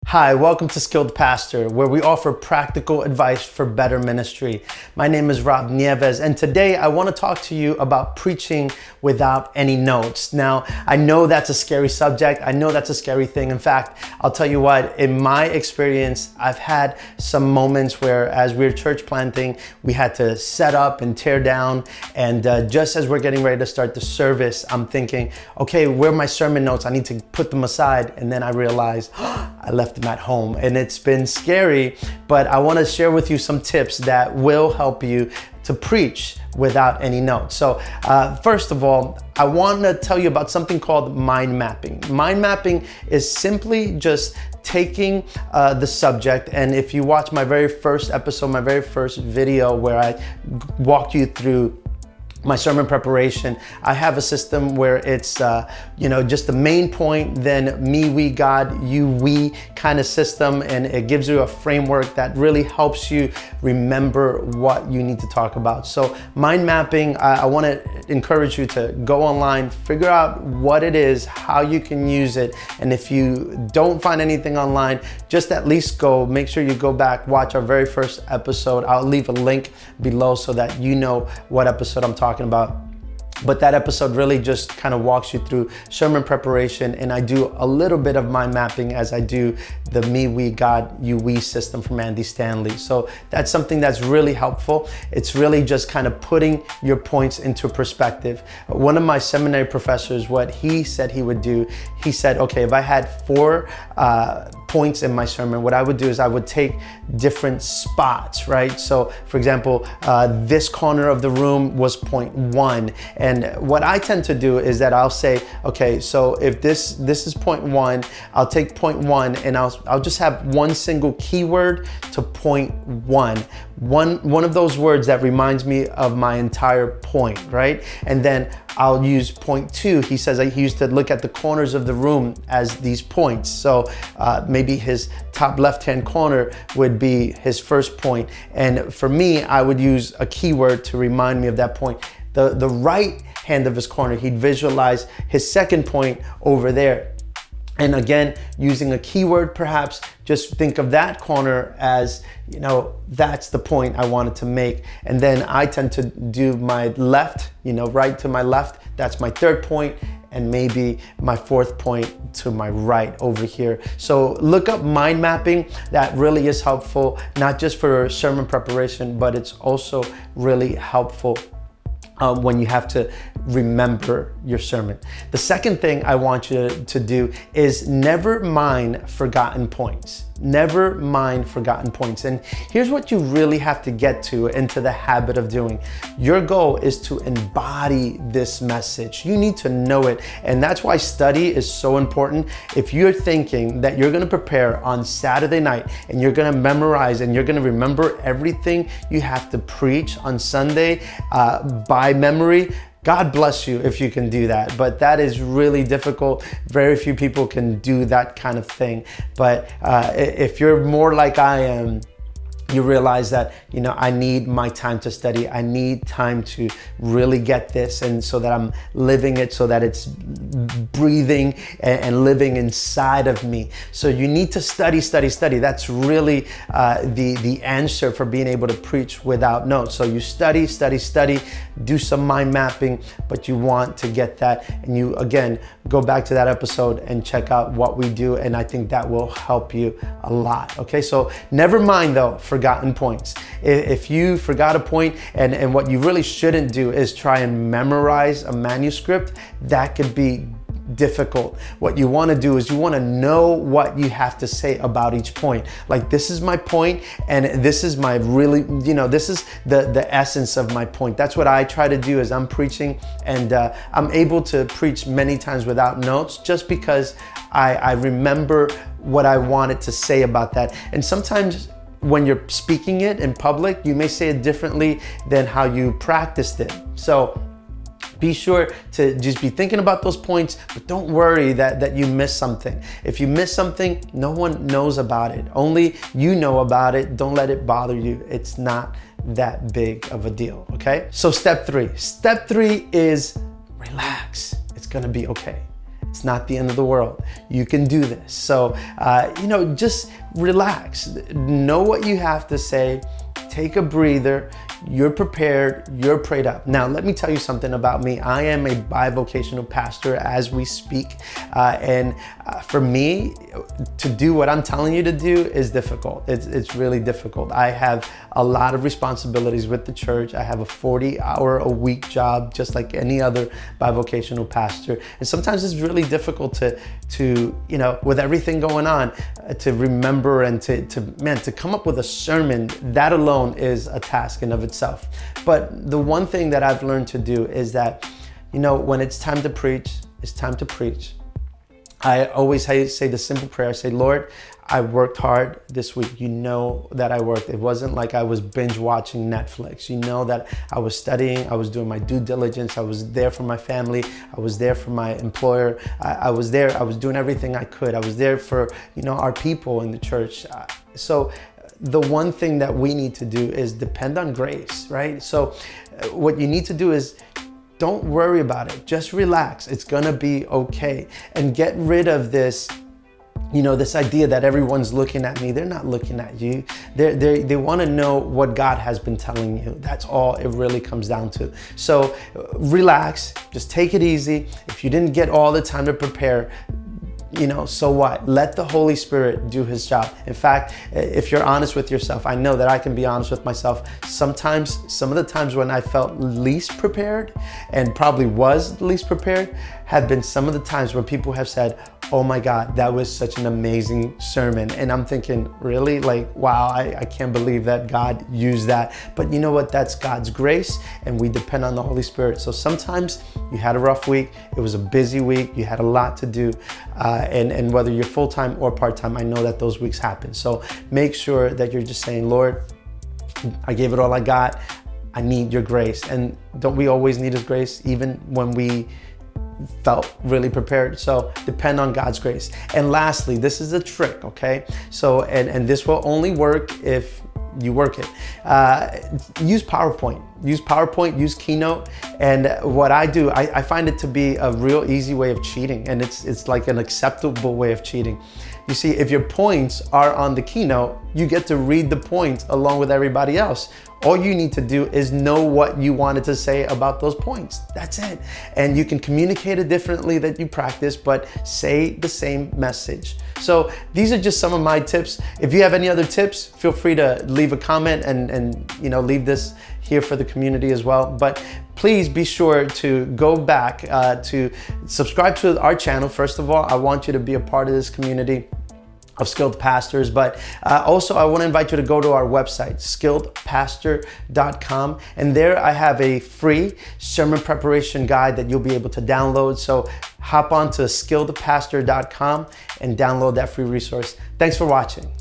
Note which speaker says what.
Speaker 1: Hi, welcome to Skilled Pastor, where we offer practical advice for better ministry. My name is Rob Nieves, and today I want to talk to you about preaching without any notes. Now, I know that's a scary subject. I know that's a scary thing. In fact, I'll tell you what, in my experience, I've had some moments where as we're church planting, we had to set up and tear down. And just as we're getting ready to start the service, I'm thinking, okay, where are my sermon notes? I need to put them aside. And then I realized, I left them at home, and it's been scary, but I want to share with you some tips that will help you to preach without any notes. So first of all, I want to tell you about something called mind mapping. Mind mapping is simply just taking the subject, and if you watch my very first episode, my very first video where I walk you through my sermon preparation, I have a system where it's, just the main point, then me, we, God, you, we kind of system. And it gives you a framework that really helps you remember what you need to talk about. So mind mapping, I want to encourage you to go online, figure out what it is, how you can use it. And if you don't find anything online, just at least make sure you go back, watch our very first episode. I'll leave a link below so that you know what episode I'm talking about. But that episode really just kind of walks you through sermon preparation, and I do a little bit of mind mapping as I do the me, we, God, you, we system from Andy Stanley. So that's something that's really helpful. It's really just kind of putting your points into perspective. One of my seminary professors, what he said he would do, he said, okay, if I had four points in my sermon, what I would do is I would take different spots, right? So for example, this corner of the room was point one. And what I tend to do is that I'll say, okay, so if this is point one, I'll take point one and I'll just have one single keyword to point one. One of those words that reminds me of my entire point, right? And then I'll use point two. He says he used to look at the corners of the room as these points. So maybe his top left-hand corner would be his first point. And for me, I would use a keyword to remind me of that point. The right hand of his corner, he'd visualize his second point over there. And again, using a keyword, perhaps just think of that corner as, that's the point I wanted to make. And then I tend to do my left, right to my left. That's my third point. And maybe my fourth point to my right over here. So look up mind mapping. That really is helpful, not just for sermon preparation, but it's also really helpful when you have to remember your sermon. The second thing I want you to do is never mind forgotten points. Never mind forgotten points. And here's what you really have to get into the habit of doing. Your goal is to embody this message. You need to know it. And that's why study is so important. If you're thinking that you're going to prepare on Saturday night and you're going to memorize and you're going to remember everything you have to preach on Sunday by memory, God bless you if you can do that, but that is really difficult. Very few people can do that kind of thing. But if you're more like I am, you realize that, I need my time to study. I need time to really get this, and so that I'm living it, so that it's breathing and living inside of me. So you need to study. That's really the answer for being able to preach without notes. So you study, do some mind mapping, but you want to get that. And you, again, go back to that episode and check out what we do. And I think that will help you a lot. Okay, so never mind though, forgotten points. If you forgot a point, and what you really shouldn't do is try and memorize a manuscript, that could be difficult. What you want to do is you want to know what you have to say about each point. Like, this is my point, and this is my really, this is the essence of my point. That's what I try to do as I'm preaching, and I'm able to preach many times without notes just because I remember what I wanted to say about that. And sometimes when you're speaking it in public, you may say it differently than how you practiced it. So be sure to just be thinking about those points, but don't worry that you missed something. If you miss something, no one knows about it. Only you know about it. Don't let it bother you. It's not that big of a deal, okay? So step three. Step three is relax. It's gonna be okay. It's not the end of the world. You can do this. So, just relax. Know what you have to say. Take a breather. You're prepared, you're prayed up. Now, let me tell you something about me. I am a bivocational pastor as we speak. And for me, to do what I'm telling you to do is difficult. It's really difficult. I have a lot of responsibilities with the church. I have a 40-hour-a-week job, just like any other bivocational pastor. And sometimes it's really difficult to with everything going on, to remember and to come up with a sermon. That alone is a task in of itself. But the one thing that I've learned to do is that, when it's time to preach, it's time to preach. I always say the simple prayer. I say, Lord, I worked hard this week. You know that I worked. It wasn't like I was binge watching Netflix. You know that I was studying. I was doing my due diligence. I was there for my family. I was there for my employer. I was there. I was doing everything I could. I was there for, our people in the church. So the one thing that we need to do is depend on grace, right? So what you need to do is don't worry about it. Just relax. It's gonna be okay. And get rid of this, this idea that everyone's looking at me. They're not looking at you. They want to know what God has been telling you. That's all it really comes down to. So relax, just take it easy. If you didn't get all the time to prepare, so what? Let the Holy Spirit do his job. In fact, if you're honest with yourself, I know that I can be honest with myself. Sometimes, some of the times when I felt least prepared and probably was least prepared have been some of the times where people have said, oh my God, that was such an amazing sermon. And I'm thinking, really? Wow, I can't believe that God used that. But you know what? That's God's grace, and we depend on the Holy Spirit. So sometimes you had a rough week. It was a busy week. You had a lot to do. And whether you're full-time or part-time, I know that those weeks happen. So make sure that you're just saying, Lord, I gave it all I got. I need your grace. And don't we always need his grace, even when we felt really prepared? So depend on God's grace. And lastly, this is a trick, okay? So, and this will only work if you work it. Use PowerPoint. Use Keynote. And what I do, I find it to be a real easy way of cheating. And it's like an acceptable way of cheating. You see, if your points are on the Keynote, you get to read the points along with everybody else. All you need to do is know what you wanted to say about those points. That's it. And you can communicate it differently that you practice, but say the same message. So these are just some of my tips. If you have any other tips, feel free to leave a comment and leave this here for the community as well. But please be sure to go back to subscribe to our channel. First of all, I want you to be a part of this community of skilled pastors, but also I want to invite you to go to our website, skilledpastor.com, and there I have a free sermon preparation guide that you'll be able to download. So hop on to skilledpastor.com and download that free resource. Thanks for watching.